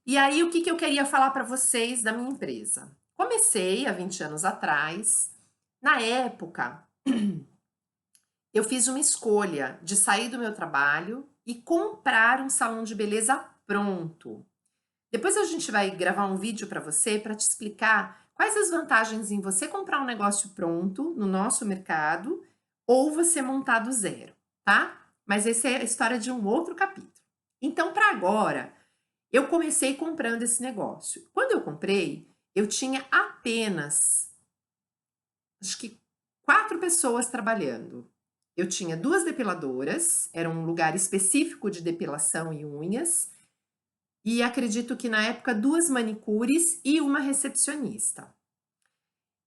E aí, o que que eu queria falar para vocês da minha empresa? Comecei há 20 anos atrás. Na época, eu fiz uma escolha de sair do meu trabalho e comprar um salão de beleza pronto. Depois a gente vai gravar um vídeo para você para te explicar quais as vantagens em você comprar um negócio pronto no nosso mercado ou você montar do zero, tá? Mas essa é a história de um outro capítulo. Então, para agora, eu comecei comprando esse negócio. Quando eu comprei, eu tinha apenas, acho que 4 pessoas trabalhando. Eu tinha 2 depiladoras, era um lugar específico de depilação e unhas, e acredito que na época 2 manicures e uma recepcionista.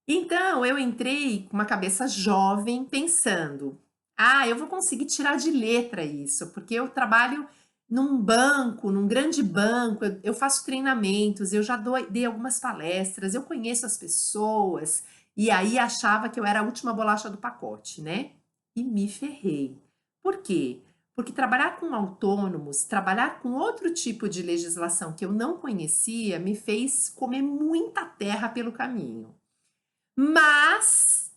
Então eu entrei com uma cabeça jovem pensando: "Ah, eu vou conseguir tirar de letra isso, porque eu trabalho num banco, num grande banco, eu faço treinamentos, eu já dei algumas palestras, eu conheço as pessoas", e aí achava que eu era a última bolacha do pacote, né. E me ferrei. Por quê? Porque trabalhar com autônomos, trabalhar com outro tipo de legislação que eu não conhecia, me fez comer muita terra pelo caminho. Mas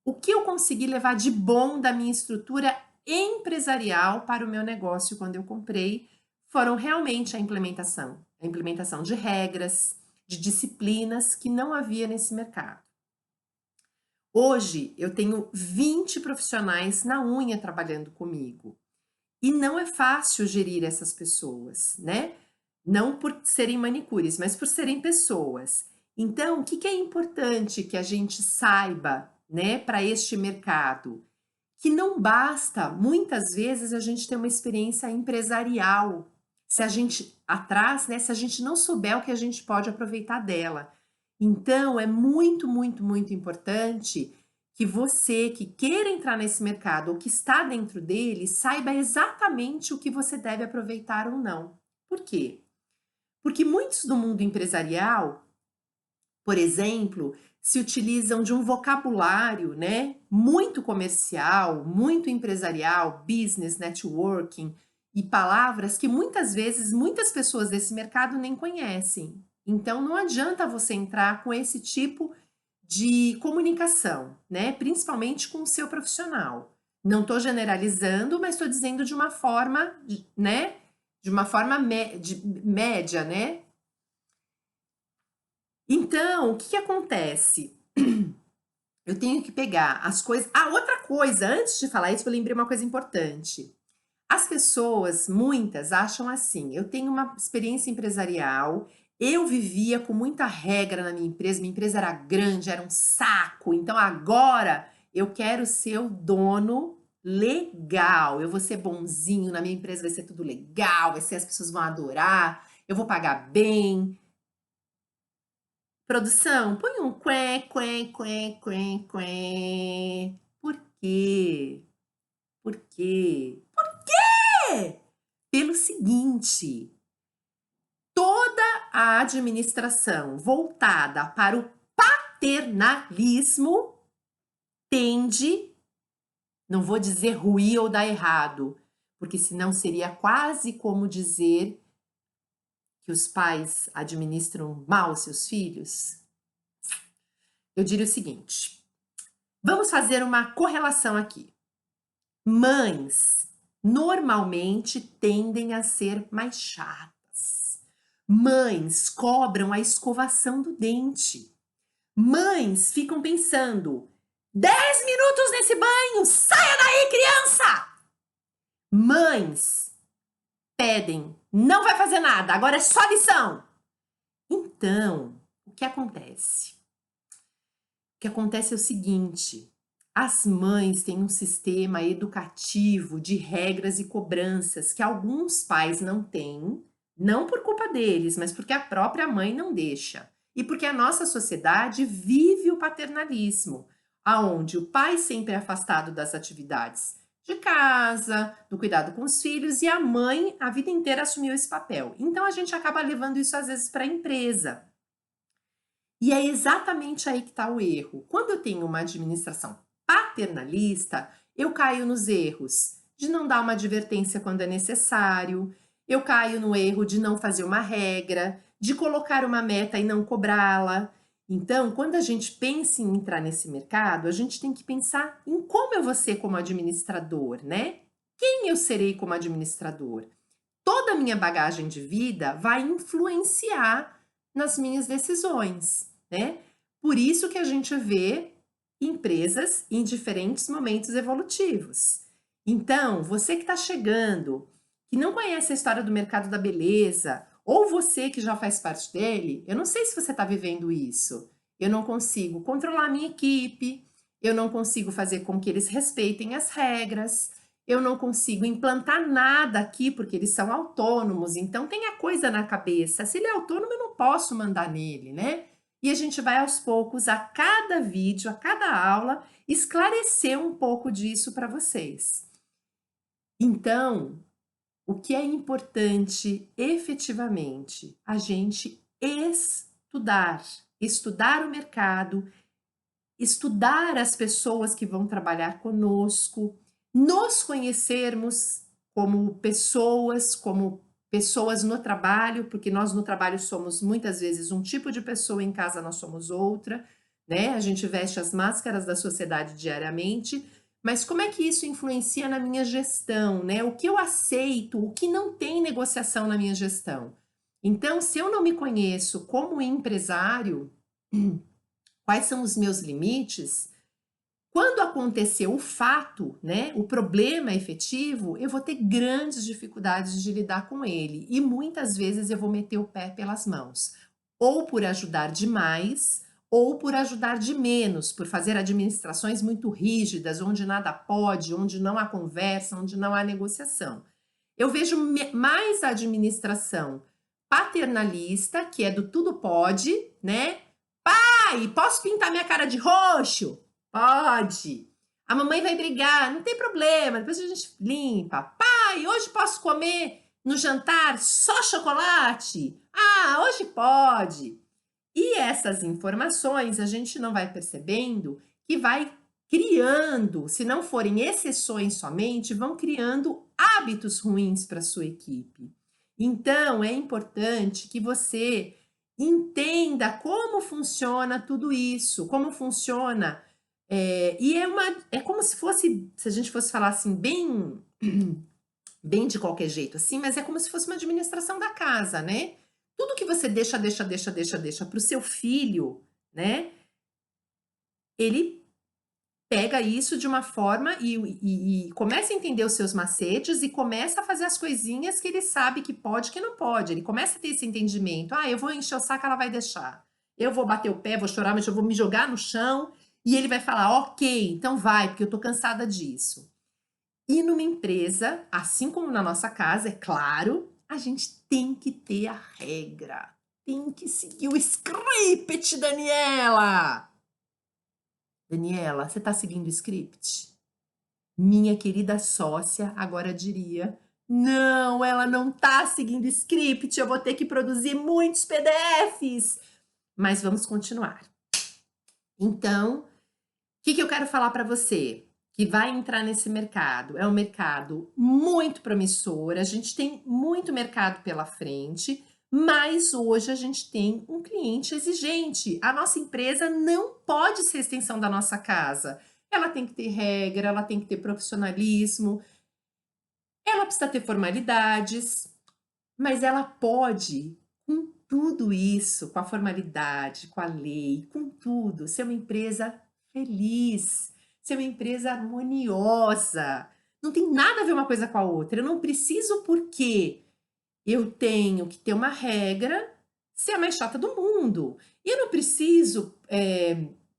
o que eu consegui levar de bom da minha estrutura empresarial para o meu negócio quando eu comprei, foram realmente a implementação de regras, de disciplinas que não havia nesse mercado. Hoje eu tenho 20 profissionais na unha trabalhando comigo. E não é fácil gerir essas pessoas, né? Não por serem manicures, mas por serem pessoas. Então, o que que é importante que a gente saiba, né, para este mercado? Que não basta, muitas vezes, a gente ter uma experiência empresarial. Se a gente atrás, né, se a gente não souber o que a gente pode aproveitar dela. Então, é muito, muito, muito importante que você que queira entrar nesse mercado ou que está dentro dele, saiba exatamente o que você deve aproveitar ou não. Por quê? Porque muitos do mundo empresarial, por exemplo, se utilizam de um vocabulário, né, muito comercial, muito empresarial, business, networking, e palavras que muitas vezes muitas pessoas desse mercado nem conhecem. Então não adianta você entrar com esse tipo de comunicação, né, principalmente com o seu profissional. Não estou generalizando, mas estou dizendo de uma forma, né, de uma forma média, né. Então, o que que acontece? Eu tenho que pegar as coisas. Ah, outra coisa, antes de falar isso, eu lembrei uma coisa importante. As pessoas, muitas, acham assim: eu tenho uma experiência empresarial, eu vivia com muita regra na minha empresa era grande, era um saco, então agora eu quero ser o dono legal, eu vou ser bonzinho, na minha empresa vai ser tudo legal, vai ser, as pessoas vão adorar, eu vou pagar bem. Produção, põe um "quém, quém, quém, quém, quém". Por quê? Por quê? Por quê? Pelo seguinte, toda a administração voltada para o paternalismo tende, não vou dizer ruir ou dar errado, porque senão seria quase como dizer que os pais administram mal seus filhos. Eu diria o seguinte: vamos fazer uma correlação aqui. Mães normalmente tendem a ser mais chatas. Mães cobram a escovação do dente. Mães ficam pensando: 10 minutos nesse banho, saia daí, criança! Mães pedem: não vai fazer nada, agora é só lição. Então, o que acontece? O que acontece é o seguinte: as mães têm um sistema educativo de regras e cobranças que alguns pais não têm, não por culpa deles, mas porque a própria mãe não deixa. E porque a nossa sociedade vive o paternalismo, aonde o pai sempre é afastado das atividades de casa, do cuidado com os filhos, e a mãe a vida inteira assumiu esse papel. Então a gente acaba levando isso às vezes para a empresa. E é exatamente aí que está o erro. Quando eu tenho uma administração paternalista, eu caio nos erros de não dar uma advertência quando é necessário, eu caio no erro de não fazer uma regra, de colocar uma meta e não cobrá-la. Então, quando a gente pensa em entrar nesse mercado, a gente tem que pensar em como eu vou ser como administrador, né? Quem eu serei como administrador? Toda a minha bagagem de vida vai influenciar nas minhas decisões, né? Por isso que a gente vê empresas em diferentes momentos evolutivos. Então, você que está chegando, que não conhece a história do mercado da beleza, ou você que já faz parte dele, eu não sei se você está vivendo isso. Eu não consigo controlar a minha equipe, eu não consigo fazer com que eles respeitem as regras, eu não consigo implantar nada aqui porque eles são autônomos, então tem a coisa na cabeça. Se ele é autônomo, eu não posso mandar nele, né? E a gente vai aos poucos, a cada vídeo, a cada aula, esclarecer um pouco disso para vocês. Então, o que é importante efetivamente? A gente estudar o mercado, estudar as pessoas que vão trabalhar conosco, nos conhecermos como pessoas no trabalho, porque nós no trabalho somos muitas vezes um tipo de pessoa, em casa nós somos outra, né? A gente veste as máscaras da sociedade diariamente, mas como é que isso influencia na minha gestão, né? O que eu aceito, o que não tem negociação na minha gestão. Então, se eu não me conheço como empresário, quais são os meus limites? Quando acontecer o fato, né, o problema efetivo, eu vou ter grandes dificuldades de lidar com ele e muitas vezes eu vou meter o pé pelas mãos, ou por ajudar demais, ou por ajudar de menos, por fazer administrações muito rígidas, onde nada pode, onde não há conversa, onde não há negociação. Eu vejo mais a administração paternalista, que é do tudo pode, né? Pai, posso pintar minha cara de roxo? Pode. A mamãe vai brigar, não tem problema, depois a gente limpa. Pai, hoje posso comer no jantar só chocolate? Ah, hoje pode. E essas informações a gente não vai percebendo que vai criando, se não forem exceções somente, vão criando hábitos ruins para sua equipe. Então, é importante que você entenda como funciona tudo isso, como funciona. É como se fosse, se a gente fosse falar assim, bem de qualquer jeito, assim, mas é como se fosse uma administração da casa, né? Tudo que você deixa para o seu filho, né? Ele pega isso de uma forma e começa a entender os seus macetes e começa a fazer as coisinhas que ele sabe que pode e que não pode. Ele começa a ter esse entendimento. Ah, eu vou encher o saco, ela vai deixar. Eu vou bater o pé, vou chorar, mas eu vou me jogar no chão e ele vai falar, ok, então vai, porque eu tô cansada disso. E numa empresa, assim como na nossa casa, é claro, a gente tem que ter a regra. Tem que seguir o script, Daniela! Daniela, você está seguindo o script? Minha querida sócia agora diria: não, ela não está seguindo o script, eu vou ter que produzir muitos PDFs. Mas vamos continuar. Então, o que eu quero falar para você? Que vai entrar nesse mercado. É um mercado muito promissor, a gente tem muito mercado pela frente, mas hoje a gente tem um cliente exigente. A nossa empresa não pode ser extensão da nossa casa. Ela tem que ter regra, ela tem que ter profissionalismo, ela precisa ter formalidades, mas ela pode, com tudo isso, com a formalidade, com a lei, com tudo, ser uma empresa feliz, ser uma empresa harmoniosa. Não tem nada a ver uma coisa com a outra. Eu não preciso porque eu tenho que ter uma regra ser a mais chata do mundo. E eu não preciso,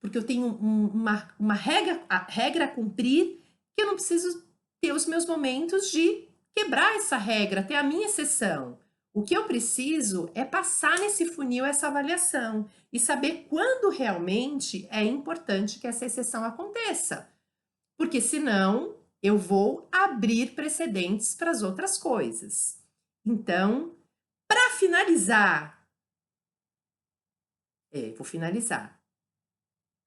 porque eu tenho uma regra a cumprir, que eu não preciso ter os meus momentos de quebrar essa regra, ter a minha exceção. O que eu preciso é passar nesse funil essa avaliação e saber quando realmente é importante que essa exceção aconteça. Porque senão eu vou abrir precedentes para as outras coisas. Então, para finalizar, vou finalizar.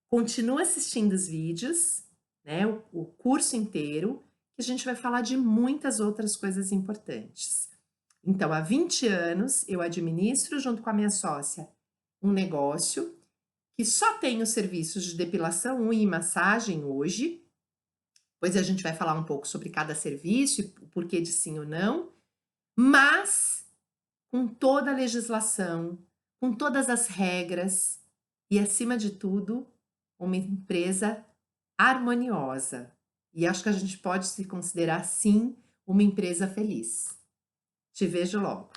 Continua assistindo os vídeos, né, o curso inteiro, que a gente vai falar de muitas outras coisas importantes. Então, há 20 anos, eu administro, junto com a minha sócia, um negócio que só tem os serviços de depilação, unha e massagem hoje. Pois a gente vai falar um pouco sobre cada serviço e o porquê de sim ou não, mas com toda a legislação, com todas as regras e, acima de tudo, uma empresa harmoniosa. E acho que a gente pode se considerar, sim, uma empresa feliz. Te vejo logo.